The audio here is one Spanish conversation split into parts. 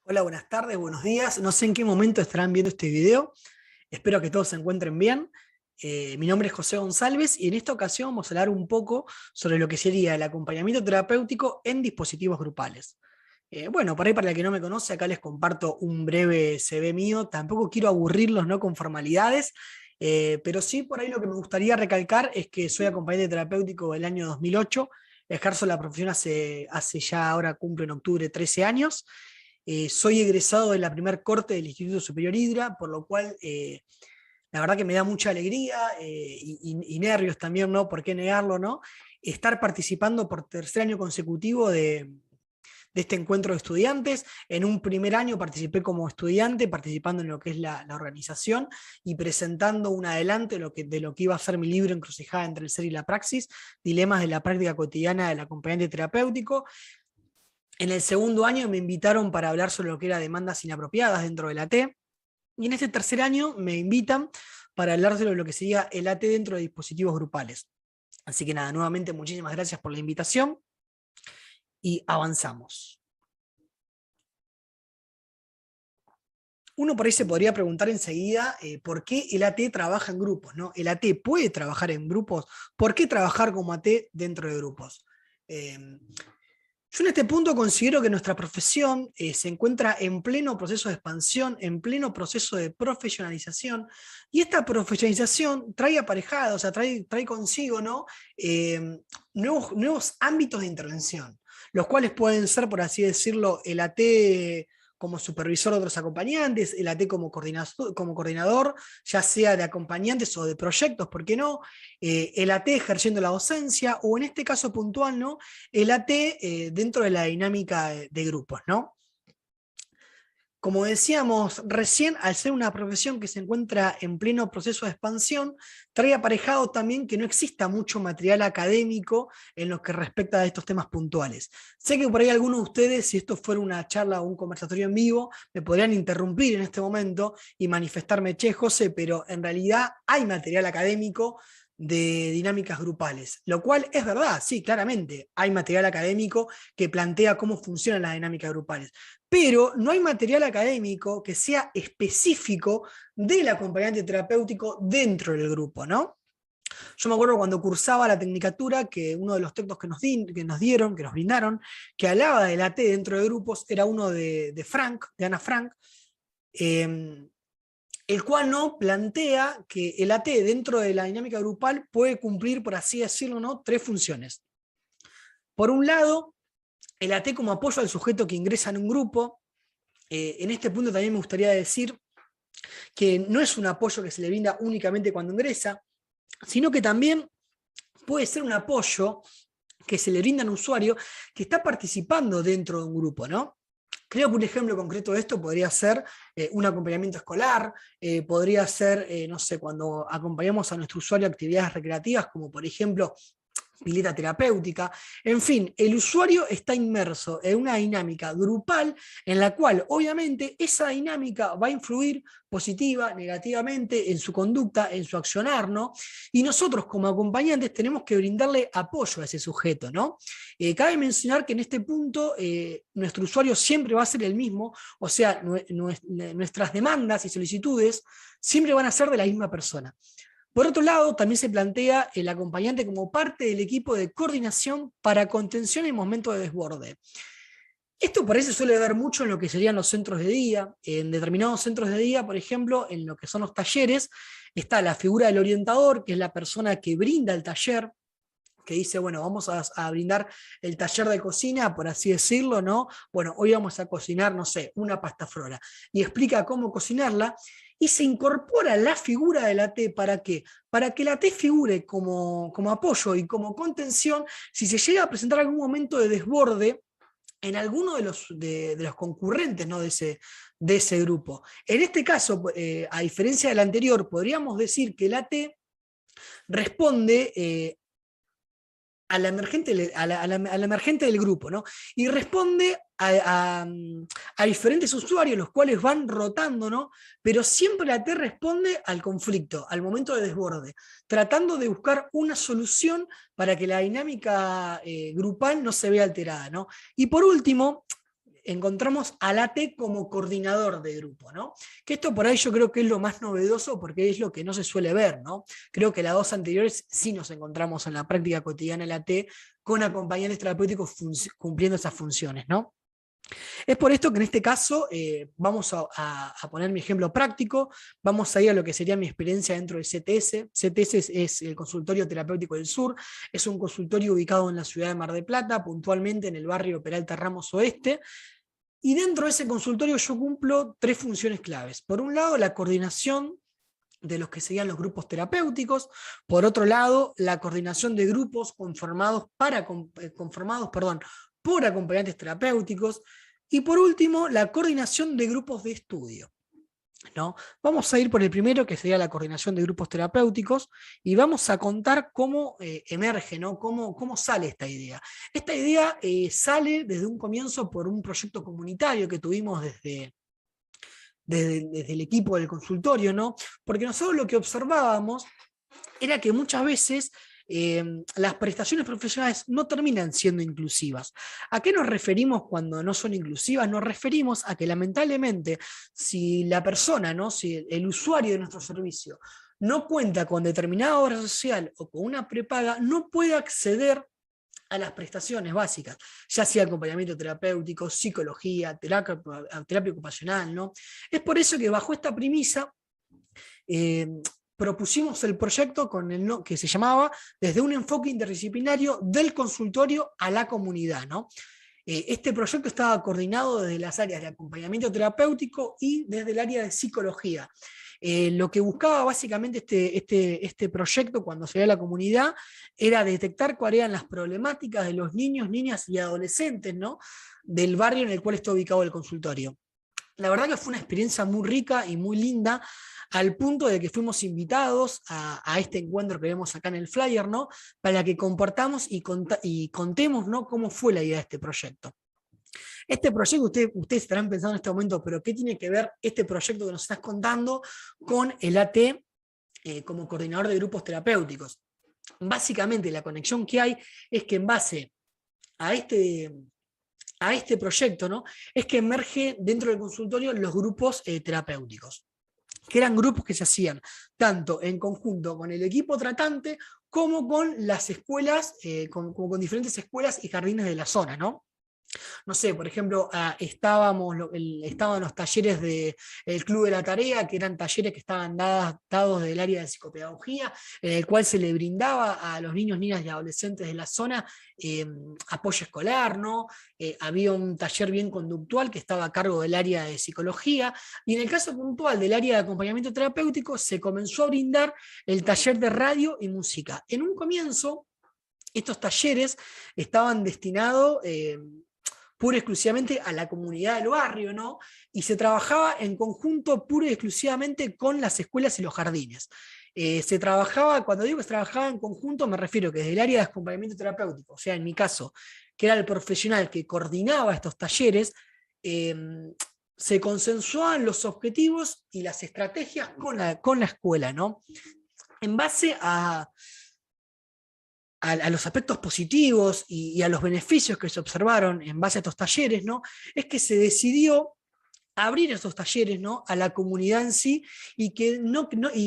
Hola, buenas tardes, buenos días. No sé en qué momento estarán viendo este video. Espero que todos se encuentren bien. Mi nombre es José González y en esta ocasión vamos a hablar un poco sobre lo que sería el acompañamiento terapéutico en dispositivos grupales. Bueno, por ahí para el que no me conoce, acá les comparto un breve CV mío. Tampoco quiero aburrirlos, ¿no?, con formalidades, pero sí por ahí lo que me gustaría recalcar es que soy acompañante terapéutico del año 2008. Ejerzo la profesión hace ya, ahora cumplo en octubre 13 años. Soy egresado de la primer corte del Instituto Superior Hidra, por lo cual la verdad que me da mucha alegría y nervios también, ¿no? ¿Por qué negarlo, no? Estar participando por tercer año consecutivo de este encuentro de estudiantes. En un primer año participé como estudiante, participando en lo que es la organización y presentando un adelanto de lo que iba a ser mi libro Encrucijada entre el ser y la praxis, dilemas de la práctica cotidiana del acompañante terapéutico. En el segundo año me invitaron para hablar sobre lo que era demandas inapropiadas dentro del AT. Y en este tercer año me invitan para hablar sobre lo que sería el AT dentro de dispositivos grupales. Así que nada, nuevamente muchísimas gracias por la invitación y avanzamos. Uno por ahí se podría preguntar enseguida por qué el AT trabaja en grupos, ¿no? ¿El AT puede trabajar en grupos? ¿Por qué trabajar como AT dentro de grupos? Yo en este punto considero que nuestra profesión se encuentra en pleno proceso de expansión, en pleno proceso de profesionalización, y esta profesionalización trae aparejada, o sea, trae consigo, ¿no? Nuevos ámbitos de intervención, los cuales pueden ser, por así decirlo, el AT como supervisor de otros acompañantes, el AT como coordinador, ya sea de acompañantes o de proyectos, ¿por qué no? El AT ejerciendo la docencia, o en este caso puntual, ¿no?, el AT dentro de la dinámica de grupos, ¿no? Como decíamos recién, al ser una profesión que se encuentra en pleno proceso de expansión, trae aparejado también que no exista mucho material académico en lo que respecta a estos temas puntuales. Sé que por ahí algunos de ustedes, si esto fuera una charla o un conversatorio en vivo, me podrían interrumpir en este momento y manifestarme, che, José, pero en realidad hay material académico de dinámicas grupales, lo cual es verdad, sí, claramente, hay material académico que plantea cómo funcionan las dinámicas grupales, pero no hay material académico que sea específico del acompañante terapéutico dentro del grupo, ¿no? Yo me acuerdo cuando cursaba la tecnicatura que uno de los textos que nos dieron, que nos brindaron, que hablaba del AT dentro de grupos, era uno de Ana Frank, el cual no plantea que el AT dentro de la dinámica grupal puede cumplir, por así decirlo, ¿no?, tres funciones. Por un lado, el AT como apoyo al sujeto que ingresa en un grupo. En este punto también me gustaría decir que no es un apoyo que se le brinda únicamente cuando ingresa, sino que también puede ser un apoyo que se le brinda a un usuario que está participando dentro de un grupo, ¿no? Creo que un ejemplo concreto de esto podría ser un acompañamiento escolar, podría ser, no sé, cuando acompañamos a nuestro usuario a actividades recreativas, como por ejemplo pileta terapéutica. En fin, el usuario está inmerso en una dinámica grupal en la cual obviamente esa dinámica va a influir positiva, negativamente en su conducta, en su accionar, ¿no? Y nosotros como acompañantes tenemos que brindarle apoyo a ese sujeto, ¿no? Cabe mencionar que en este punto nuestro usuario siempre va a ser el mismo, o sea, nuestras demandas y solicitudes siempre van a ser de la misma persona. Por otro lado, también se plantea el acompañante como parte del equipo de coordinación para contención en momentos de desborde. Esto por ahí se suele ver mucho en lo que serían los centros de día. En determinados centros de día, por ejemplo, en lo que son los talleres, está la figura del orientador, que es la persona que brinda el taller, que dice, bueno, vamos a brindar el taller de cocina, por así decirlo, ¿no? Bueno, hoy vamos a cocinar, no sé, una pasta frola, y explica cómo cocinarla, y se incorpora la figura de la T, ¿para qué? Para que la T figure como apoyo y como contención si se llega a presentar algún momento de desborde en alguno de los concurrentes, ¿no?, de ese grupo. En este caso, a diferencia del anterior, podríamos decir que la T responde a la emergente del grupo, ¿no? Y responde a diferentes usuarios, los cuales van rotando, ¿no? Pero siempre la T responde al conflicto, al momento de desborde, tratando de buscar una solución para que la dinámica grupal no se vea alterada, ¿no? Y por último, encontramos al AT como coordinador de grupo, ¿no? Que esto por ahí yo creo que es lo más novedoso porque es lo que no se suele ver, ¿no? Creo que las dos anteriores sí nos encontramos en la práctica cotidiana el AT con acompañantes terapéuticos cumpliendo esas funciones, ¿no? Es por esto que en este caso vamos a poner mi ejemplo práctico, vamos a ir a lo que sería mi experiencia dentro del CTS. CTS es el Consultorio Terapéutico del Sur, es un consultorio ubicado en la ciudad de Mar del Plata, puntualmente en el barrio Peralta Ramos Oeste, y dentro de ese consultorio yo cumplo 3 funciones claves. Por un lado, la coordinación de los que serían los grupos terapéuticos, por otro lado, la coordinación de grupos conformados por acompañantes terapéuticos, y por último, la coordinación de grupos de estudio, ¿no? Vamos a ir por el primero, que sería la coordinación de grupos terapéuticos, y vamos a contar cómo emerge, ¿no? Cómo sale esta idea. Esta idea sale desde un comienzo por un proyecto comunitario que tuvimos desde el equipo del consultorio, ¿no? Porque nosotros lo que observábamos era que muchas veces las prestaciones profesionales no terminan siendo inclusivas. ¿A qué nos referimos cuando no son inclusivas? Nos referimos a que lamentablemente si la persona, ¿no? Si el usuario de nuestro servicio no cuenta con determinada obra social o con una prepaga, no puede acceder a las prestaciones básicas, ya sea acompañamiento terapéutico, psicología, terapia ocupacional, ¿no? Es por eso que bajo esta premisa eh, propusimos el proyecto que se llamaba Desde un enfoque interdisciplinario del consultorio a la comunidad, ¿no? Este proyecto estaba coordinado desde las áreas de acompañamiento terapéutico y desde el área de psicología. Lo que buscaba básicamente este proyecto cuando se ve a la comunidad era detectar cuáles eran las problemáticas de los niños, niñas y adolescentes, ¿no? Del barrio en el cual está ubicado el consultorio. La verdad que fue una experiencia muy rica y muy linda, al punto de que fuimos invitados a este encuentro que vemos acá en el flyer, ¿no? Para que compartamos y contemos, ¿no? Cómo fue la idea de este proyecto. Este proyecto, ustedes estarán pensando en este momento, pero ¿qué tiene que ver este proyecto que nos estás contando con el AT como coordinador de grupos terapéuticos? Básicamente la conexión que hay es que en base a este proyecto, ¿no? Es que emerge dentro del consultorio los grupos terapéuticos, que eran grupos que se hacían tanto en conjunto con el equipo tratante como con las escuelas, como con diferentes escuelas y jardines de la zona, ¿no? No sé, por ejemplo, estaban los talleres del Club de la Tarea, que eran talleres que estaban dados del área de psicopedagogía, en el cual se le brindaba a los niños, niñas y adolescentes de la zona apoyo escolar, ¿no? Había un taller bien conductual que estaba a cargo del área de psicología, y en el caso puntual del área de acompañamiento terapéutico se comenzó a brindar el taller de radio y música. En un comienzo, estos talleres estaban destinados pura y exclusivamente a la comunidad del barrio, ¿no? Y se trabajaba en conjunto pura y exclusivamente con las escuelas y los jardines. Se trabajaba, cuando digo que se trabajaba en conjunto, me refiero que desde el área de acompañamiento terapéutico, o sea, en mi caso, que era el profesional que coordinaba estos talleres, se consensuaban los objetivos y las estrategias con la escuela, ¿no? En base a los aspectos positivos y a los beneficios que se observaron en base a estos talleres, ¿no? Es que se decidió abrir estos talleres, ¿no? A la comunidad en sí y que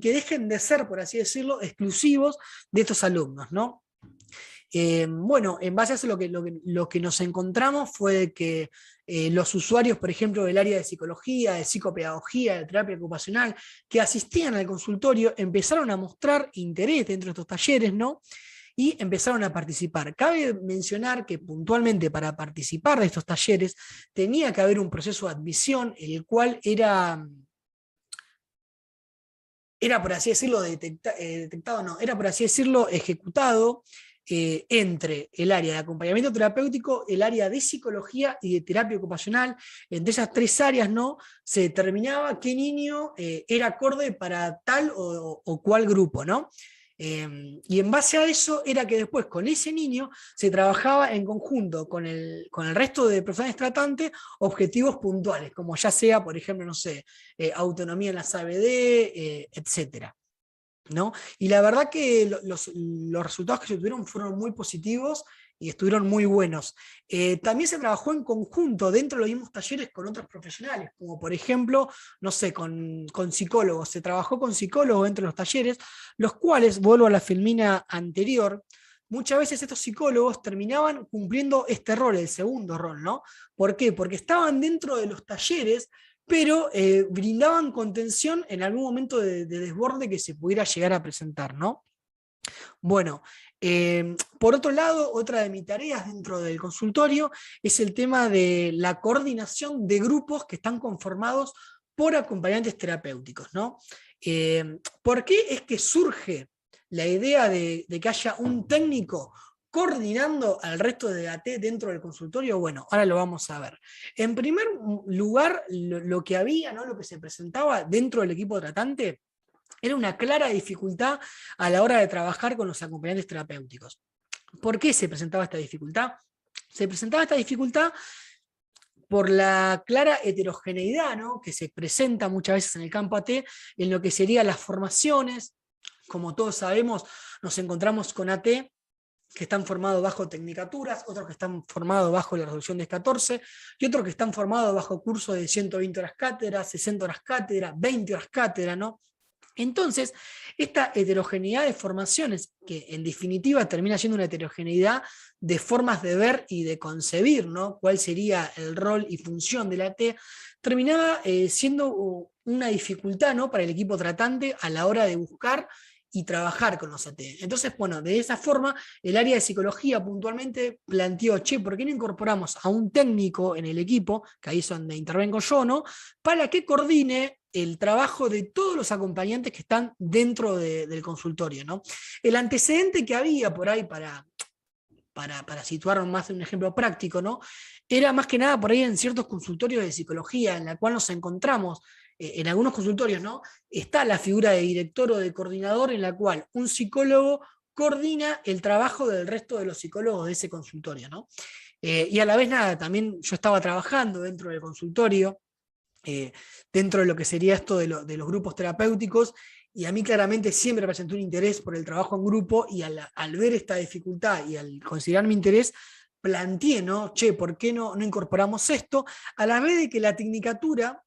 dejen de ser, por así decirlo, exclusivos de estos alumnos, ¿no? Bueno, en base a eso lo que nos encontramos fue que los usuarios, por ejemplo, del área de psicología, de psicopedagogía, de terapia ocupacional, que asistían al consultorio, empezaron a mostrar interés dentro de estos talleres, ¿no? Y empezaron a participar. Cabe mencionar que puntualmente para participar de estos talleres tenía que haber un proceso de admisión, el cual era por así decirlo, detectado, no, era por así decirlo, ejecutado entre el área de acompañamiento terapéutico, el área de psicología y de terapia ocupacional. Entre esas 3 áreas, ¿no? Se determinaba qué niño era acorde para tal o cual grupo, ¿no? Y en base a eso era que después con ese niño se trabajaba en conjunto con el resto de profesionales tratantes objetivos puntuales, como ya sea, por ejemplo, no sé, autonomía en las ABD, etcétera, ¿no? Y la verdad que los resultados que se tuvieron fueron muy positivos y estuvieron muy buenos. También se trabajó en conjunto dentro de los mismos talleres con otros profesionales, como por ejemplo, no sé, con psicólogos. Se trabajó con psicólogos dentro de los talleres, los cuales, vuelvo a la filmina anterior, muchas veces estos psicólogos terminaban cumpliendo este rol, el segundo rol, ¿no? ¿Por qué? Porque estaban dentro de los talleres, pero brindaban contención en algún momento de desborde que se pudiera llegar a presentar, ¿no? Bueno, por otro lado, otra de mis tareas dentro del consultorio es el tema de la coordinación de grupos que están conformados por acompañantes terapéuticos, ¿no? ¿Por qué es que surge la idea de que haya un técnico coordinando al resto de AT dentro del consultorio? Bueno, ahora lo vamos a ver. En primer lugar, lo que había, ¿no? Lo que se presentaba dentro del equipo tratante era una clara dificultad a la hora de trabajar con los acompañantes terapéuticos. ¿Por qué se presentaba esta dificultad? Se presentaba esta dificultad por la clara heterogeneidad, ¿no? Que se presenta muchas veces en el campo AT, en lo que serían las formaciones. Como todos sabemos, nos encontramos con AT que están formados bajo tecnicaturas, otros que están formados bajo la resolución de 14, y otros que están formados bajo cursos de 120 horas cátedra, 60 horas cátedra, 20 horas cátedra, ¿no? Entonces, esta heterogeneidad de formaciones, que en definitiva termina siendo una heterogeneidad de formas de ver y de concebir, ¿no? Cuál sería el rol y función de la T, terminaba siendo una dificultad, ¿no? Para el equipo tratante a la hora de buscar y trabajar con los AT. Entonces, bueno, de esa forma, el área de psicología puntualmente planteó, che, ¿por qué no incorporamos a un técnico en el equipo, que ahí es donde intervengo yo, ¿no? Para que coordine el trabajo de todos los acompañantes que están dentro del consultorio, ¿no? El antecedente que había por ahí para situar más en un ejemplo práctico, ¿no? Era más que nada por ahí en ciertos consultorios de psicología, en la cual nos encontramos, en algunos consultorios, ¿no? Está la figura de director o de coordinador, en la cual un psicólogo coordina el trabajo del resto de los psicólogos de ese consultorio, ¿no? Y a la vez nada, también yo estaba trabajando dentro del consultorio, dentro de lo que sería esto de los grupos terapéuticos, y a mí claramente siempre presentó un interés por el trabajo en grupo, y al ver esta dificultad y al considerar mi interés, planteé, ¿no? Che, ¿por qué no incorporamos esto? A la vez de que la tecnicatura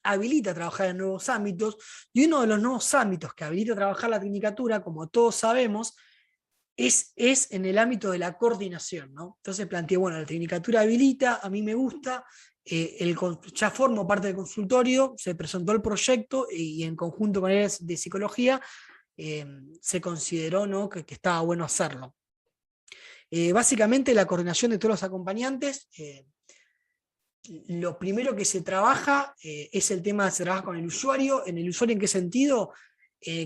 habilita a trabajar en nuevos ámbitos, y uno de los nuevos ámbitos que habilita a trabajar la tecnicatura, como todos sabemos, es en el ámbito de la coordinación, ¿no? Entonces planteé, bueno, la tecnicatura habilita, a mí me gusta, ya formo parte del consultorio, se presentó el proyecto y en conjunto con áreas de psicología se consideró, ¿no? que estaba bueno hacerlo. Básicamente la coordinación de todos los acompañantes, lo primero que se trabaja es el tema, se trabaja con el usuario. ¿En el usuario en qué sentido?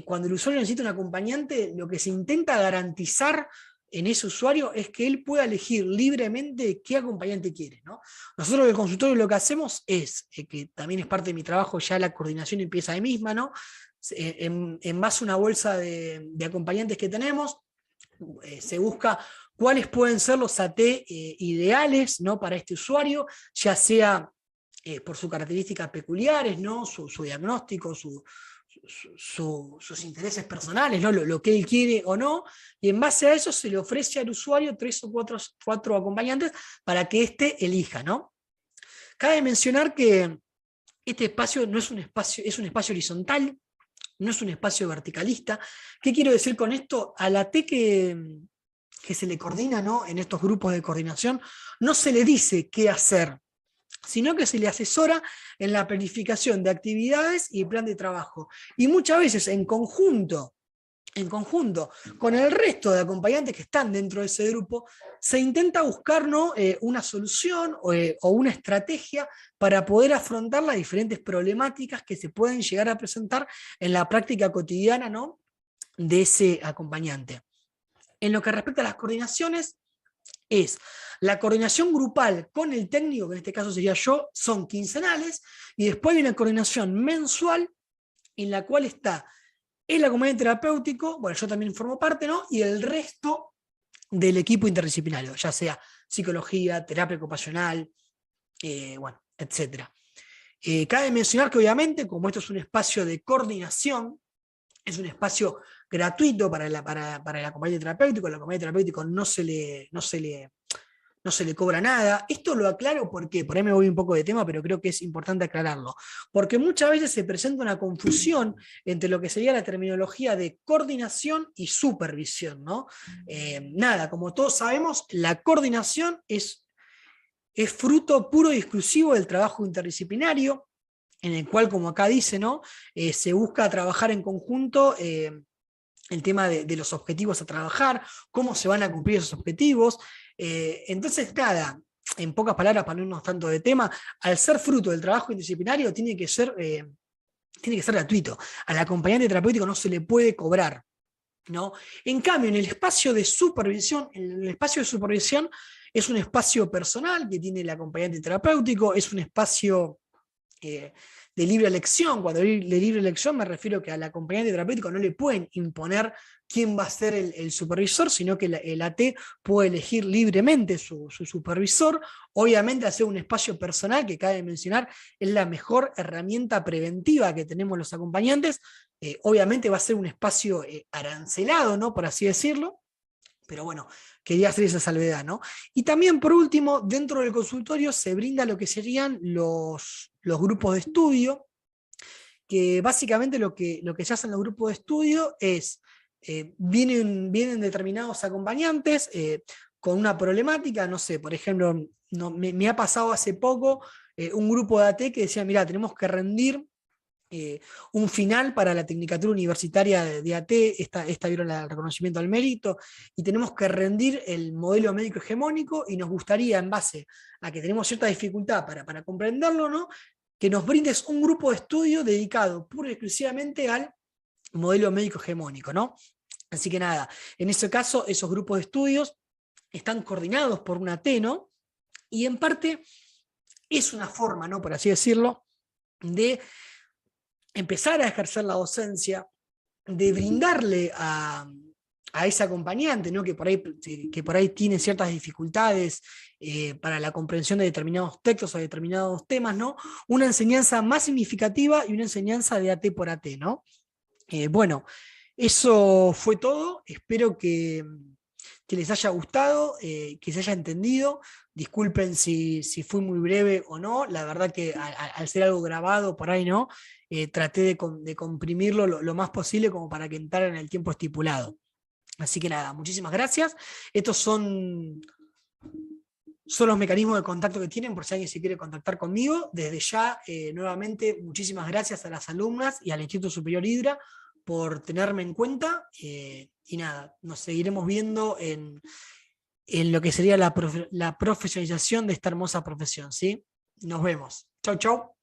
Cuando el usuario necesita un acompañante, lo que se intenta garantizar en ese usuario es que él pueda elegir libremente qué acompañante quiere, ¿no? Nosotros en el consultorio lo que hacemos es, que también es parte de mi trabajo, ya la coordinación empieza ahí misma, ¿no? En base a una bolsa de acompañantes que tenemos, se busca cuáles pueden ser los AT ideales, ¿no? Para este usuario, ya sea por sus características peculiares, ¿no? Su diagnóstico, sus intereses personales, ¿no? Lo que él quiere o no, y en base a eso se le ofrece al usuario 3 o 4 acompañantes para que éste elija, ¿no? Cabe mencionar que este espacio no es un espacio, es un espacio horizontal, no es un espacio verticalista. ¿Qué quiero decir con esto? A la T que se le coordina, ¿no? En estos grupos de coordinación, no se le dice qué hacer, sino que se le asesora en la planificación de actividades y plan de trabajo. Y muchas veces en conjunto con el resto de acompañantes que están dentro de ese grupo, se intenta buscar, ¿no? Una solución o una estrategia para poder afrontar las diferentes problemáticas que se pueden llegar a presentar en la práctica cotidiana, ¿no? De ese acompañante. En lo que respecta a las coordinaciones, es la coordinación grupal con el técnico, que en este caso sería yo, son quincenales, y después hay una coordinación mensual en la cual está el acompañante terapéutico, bueno, yo también formo parte, ¿no? Y el resto del equipo interdisciplinario, ya sea psicología, terapia ocupacional, bueno, etc. Cabe mencionar que obviamente, como esto es un espacio de coordinación, es un espacio gratuito para el acompañante terapéutico. El acompañante terapéutico no se le cobra nada. Esto lo aclaro porque, por ahí me voy un poco de tema, pero creo que es importante aclararlo, porque muchas veces se presenta una confusión entre lo que sería la terminología de coordinación y supervisión, ¿no? Nada, como todos sabemos, la coordinación es fruto puro y exclusivo del trabajo interdisciplinario, en el cual, como acá dice, ¿no? Se busca trabajar en conjunto el tema de los objetivos a trabajar, cómo se van a cumplir esos objetivos. Entonces, nada, en pocas palabras, para no irnos tanto de tema, al ser fruto del trabajo interdisciplinario tiene que ser gratuito. Al acompañante terapéutico no se le puede cobrar, ¿no? En cambio, en el espacio de supervisión, es un espacio personal que tiene el acompañante terapéutico, es un espacio de libre elección. Cuando de libre elección me refiero que al acompañante terapéutico no le pueden imponer quién va a ser el supervisor, sino que el AT puede elegir libremente su supervisor. Obviamente hacer un espacio personal, que cabe mencionar, es la mejor herramienta preventiva que tenemos los acompañantes. Obviamente va a ser un espacio arancelado, ¿no? Por así decirlo. Pero bueno, quería hacer esa salvedad, ¿no? Y también, por último, dentro del consultorio se brinda lo que serían los grupos de estudio, que básicamente lo que se hace en los grupos de estudio es, vienen determinados acompañantes con una problemática, no sé, por ejemplo, me ha pasado hace poco un grupo de AT que decía, mira, tenemos que rendir un final para la Tecnicatura Universitaria de AT, esta vieron el reconocimiento al mérito, y tenemos que rendir el modelo médico hegemónico, y nos gustaría, en base a que tenemos cierta dificultad para comprenderlo, ¿no? Que nos brindes un grupo de estudio dedicado pura y exclusivamente al modelo médico hegemónico, ¿no? Así que nada, en ese caso, esos grupos de estudios están coordinados por una AT, ¿no? Y en parte es una forma, ¿no? Por así decirlo, de empezar a ejercer la docencia, de brindarle a ese acompañante, ¿no? que por ahí tiene ciertas dificultades para la comprensión de determinados textos o determinados temas, ¿no? Una enseñanza más significativa y una enseñanza de AT por AT, ¿no? Bueno, eso fue todo. Espero que les haya gustado, que se haya entendido. Disculpen si fui muy breve o no. La verdad que al ser algo grabado por ahí, ¿no? Traté de comprimirlo lo más posible como para que entrara en el tiempo estipulado. Así que nada, muchísimas gracias. Estos son los mecanismos de contacto que tienen por si alguien se quiere contactar conmigo. Desde ya, nuevamente, muchísimas gracias a las alumnas y al Instituto Superior Hidra por tenerme en cuenta. Y nada, nos seguiremos viendo en lo que sería la profesionalización de esta hermosa profesión, ¿sí? Nos vemos. Chau, chau.